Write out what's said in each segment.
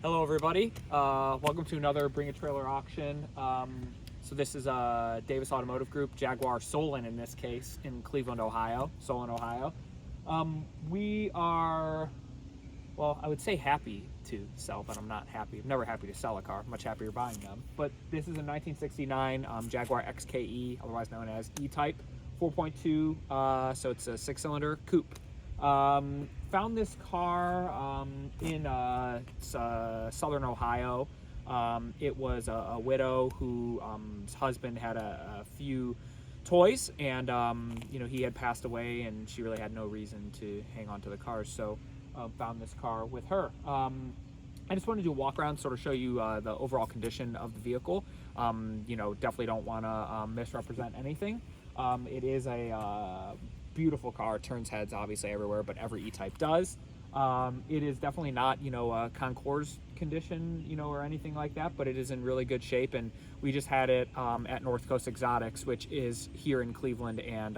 Hello everybody, welcome to another Bring a Trailer auction. So this is Davis Automotive Group, Jaguar Solon in this case, in Cleveland, Ohio, Solon, Ohio. We are, well, I would say happy to sell, but I'm not happy. I'm never happy to sell a car, I'm much happier buying them. But this is a 1969 Jaguar XKE, otherwise known as E-Type, 4.2, so it's a 6-cylinder coupe. Found this car in southern Ohio. It was a widow whose husband had a few toys, and you know, he had passed away and she really had no reason to hang on to the cars, so found this car with her. I just wanted to do a walk around, sort of show you the overall condition of the vehicle. You know, definitely don't want to misrepresent anything. It is a beautiful car, turns heads obviously everywhere, but every E-Type does. It is definitely not, you know, a concours condition, you know, or anything like that, but it is in really good shape. And we just had it at North Coast Exotics, which is here in Cleveland, and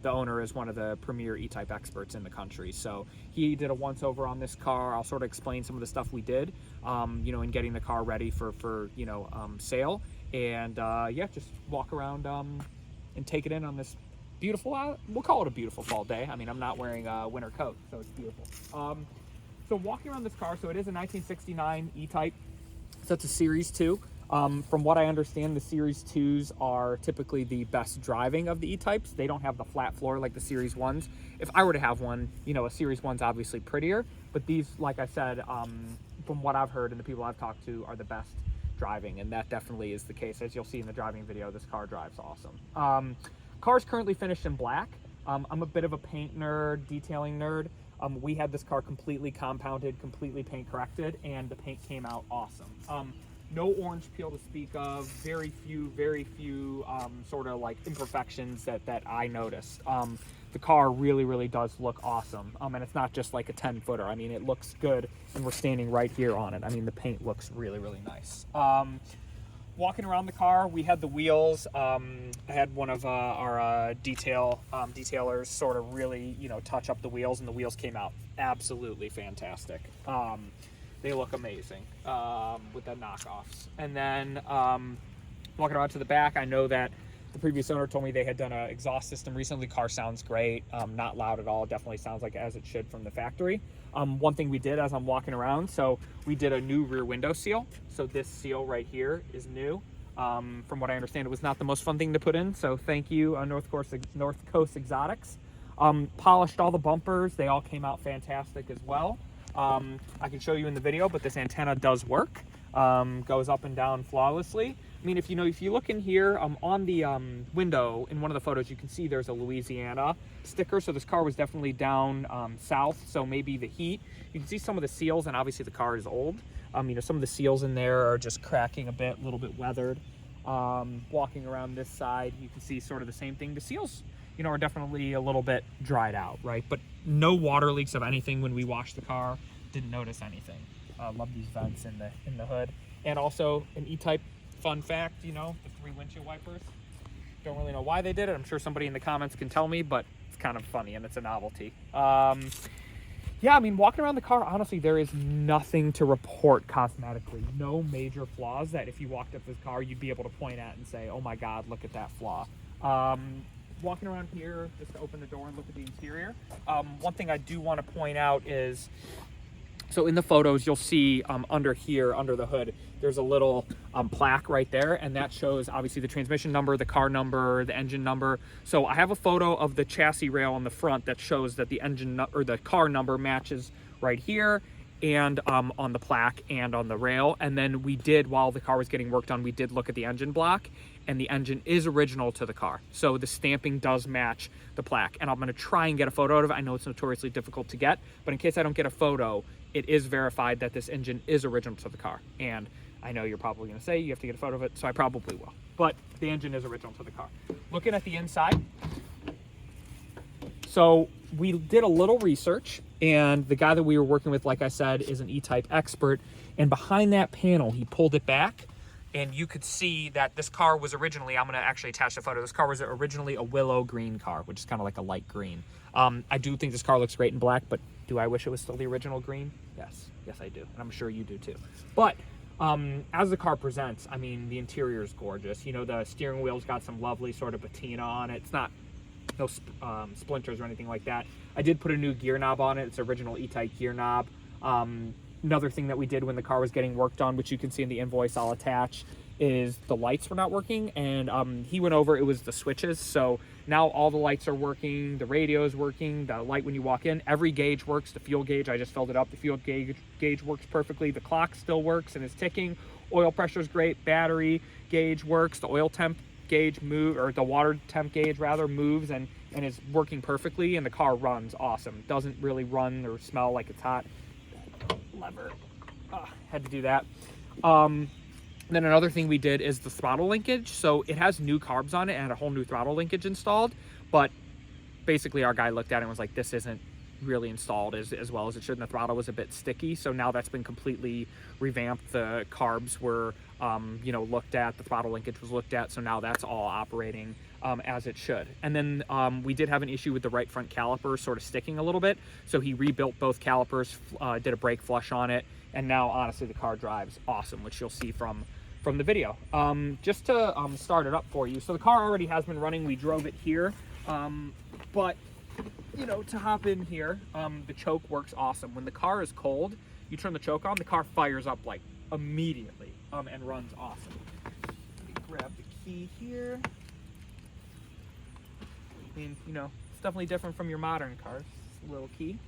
the owner is one of the premier E-Type experts in the country. So he did a once over on this car. I'll sort of explain some of the stuff we did, you know, in getting the car ready for you know, sale. And yeah, just walk around and take it in on this beautiful, we'll call it a beautiful fall day. I mean, I'm not wearing a winter coat, so it's beautiful. So walking around this car, so it is a 1969 E-Type, so it's a Series 2. From what I understand, the Series 2s are typically the best driving of the E-Types. They don't have the flat floor like the Series 1s. If I were to have one, you know, a Series 1's obviously prettier, but these, like I said, from what I've heard and the people I've talked to, are the best driving, and that definitely is the case. As you'll see in the driving video, this car drives awesome. Car's currently finished in black. I'm a bit of a paint nerd, detailing nerd. We had this car completely compounded, completely paint corrected, and the paint came out awesome. No orange peel to speak of, very few sort of like imperfections that I noticed. The car really does look awesome, and it's not just like a 10-footer. I mean, it looks good, and we're standing right here on it. I mean, the paint looks really nice. Walking around the car, we had the wheels. I had one of our detailers sort of really, you know, touch up the wheels, and the wheels came out absolutely fantastic. They look amazing with the knockoffs. And then walking around to the back, I know that the previous owner told me they had done an exhaust system recently. Car sounds great, not loud at all. Definitely sounds like as it should from the factory. One thing we did as I'm walking around, so we did a new rear window seal. So this seal right here is new. From what I understand, it was not the most fun thing to put in. So thank you, North Coast Exotics. Polished all the bumpers. They all came out fantastic as well. I can show you in the video, but this antenna does work. Goes up and down flawlessly. I mean, if you look in here on the window in one of the photos, you can see there's a Louisiana sticker. So this car was definitely down south, so maybe the heat. You can see some of the seals, and obviously the car is old. You know, some of the seals in there are just cracking a bit, a little bit weathered. Walking around this side, you can see sort of the same thing. The seals, you know, are definitely a little bit dried out, right? But no water leaks of anything when we washed the car. Didn't notice anything. Love these vents in the hood. And also an E-Type fun fact, you know, the 3 windshield wipers. Don't really know why they did it. I'm sure somebody in the comments can tell me, but it's kind of funny and it's a novelty. Yeah, I mean, walking around the car, honestly, there is nothing to report cosmetically. No major flaws that if you walked up this car, you'd be able to point at and say, oh my God, look at that flaw. Walking around here, just to open the door and look at the interior. One thing I do want to point out is, so in the photos, you'll see under here, under the hood, there's a little plaque right there, and that shows obviously the transmission number, the car number, the engine number. So I have a photo of the chassis rail on the front that shows that the engine or the car number matches right here, and on the plaque and on the rail. And then we did, while the car was getting worked on, we did look at the engine block, and the engine is original to the car. So the stamping does match the plaque. And I'm gonna try and get a photo out of it. I know it's notoriously difficult to get, but in case I don't get a photo, it is verified that this engine is original to the car. And I know you're probably gonna say you have to get a photo of it, so I probably will. But the engine is original to the car. Looking at the inside, so we did a little research, and the guy that we were working with, like I said, is an E-Type expert. And behind that panel, he pulled it back, and you could see that this car was originally, I'm going to actually attach the photo, this car was originally a willow green car, which is kind of like a light green. I do think this car looks great in black, but do I wish it was still the original green? Yes. Yes, I do, and I'm sure you do too. But as the car presents, I mean, the interior is gorgeous. You know, the steering wheel's got some lovely sort of patina on it. It's not no splinters or anything like that. I did put a new gear knob on it. It's original E-Type gear knob. Another thing that we did when the car was getting worked on, which you can see in the invoice I'll attach, is the lights were not working, and he went over, it was the switches. So now all the lights are working, the radio is working, the light when you walk in, every gauge works. The fuel gauge, I just filled it up, the fuel gauge works perfectly, the clock still works and is ticking, oil pressure is great, battery gauge works, the oil temp gauge or the water temp gauge rather moves and is working perfectly, and the car runs awesome. Doesn't really run or smell like it's hot. Lever, had to do that. Then another thing we did is the throttle linkage. So it has new carbs on it and a whole new throttle linkage installed, but basically our guy looked at it and was like, this isn't really installed as well as it should, and the throttle was a bit sticky. So now that's been completely revamped. The carbs were looked at, the throttle linkage was looked at, so now that's all operating as it should. And then we did have an issue with the right front caliper sort of sticking a little bit, so he rebuilt both calipers, did a brake flush on it, and now honestly the car drives awesome, which you'll see from the video. Just to start it up for you, so the car already has been running. We drove it here, but you know, to hop in here, the choke works awesome. When the car is cold, you turn the choke on, the car fires up like immediately and runs awesome. Let me grab the key here. I mean, you know, it's definitely different from your modern cars. It's a little key.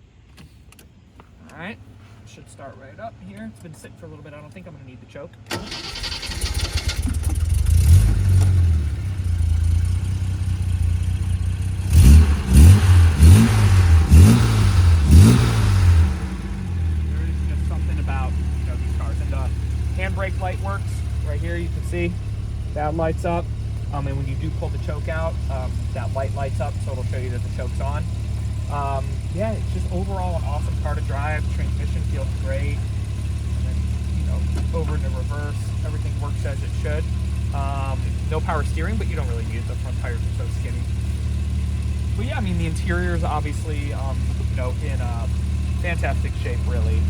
All right, should start right up here. It's been sitting for a little bit. I don't think I'm gonna need the choke. Handbrake light works right here. You can see that lights up, and when you do pull the choke out, that light lights up, so it'll show you that the choke's on. Yeah, it's just overall an awesome car to drive. Transmission feels great, and then, you know, over into reverse, everything works as it should. No power steering, but you don't really need it. The front tires are so skinny. But yeah, I mean, the interior is obviously you know, in fantastic shape. Really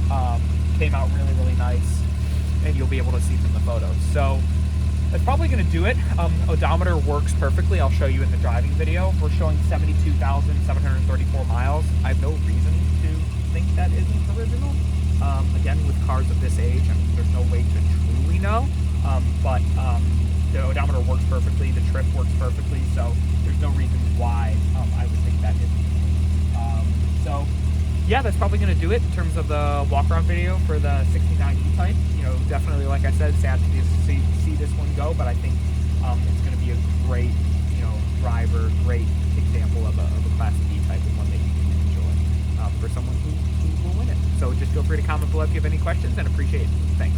came out really nice, and you'll be able to see from the photos. So that's probably going to do it. Odometer works perfectly. I'll show you in the driving video. We're showing 72,734 miles. I have no reason to think that isn't original. Again, with cars of this age, I mean, there's no way to truly know. But the odometer works perfectly. The trip works perfectly. So there's no reason why I would think that isn't. So yeah, that's probably going to do it in terms of the walk-around video for the 69 E-Type. You know, definitely, like I said, sad to see this one go, but I think it's going to be a great, you know, driver, great example of a classic E-Type, and one that you can enjoy for someone who will win it. So just feel free to comment below if you have any questions, and appreciate it. Thanks.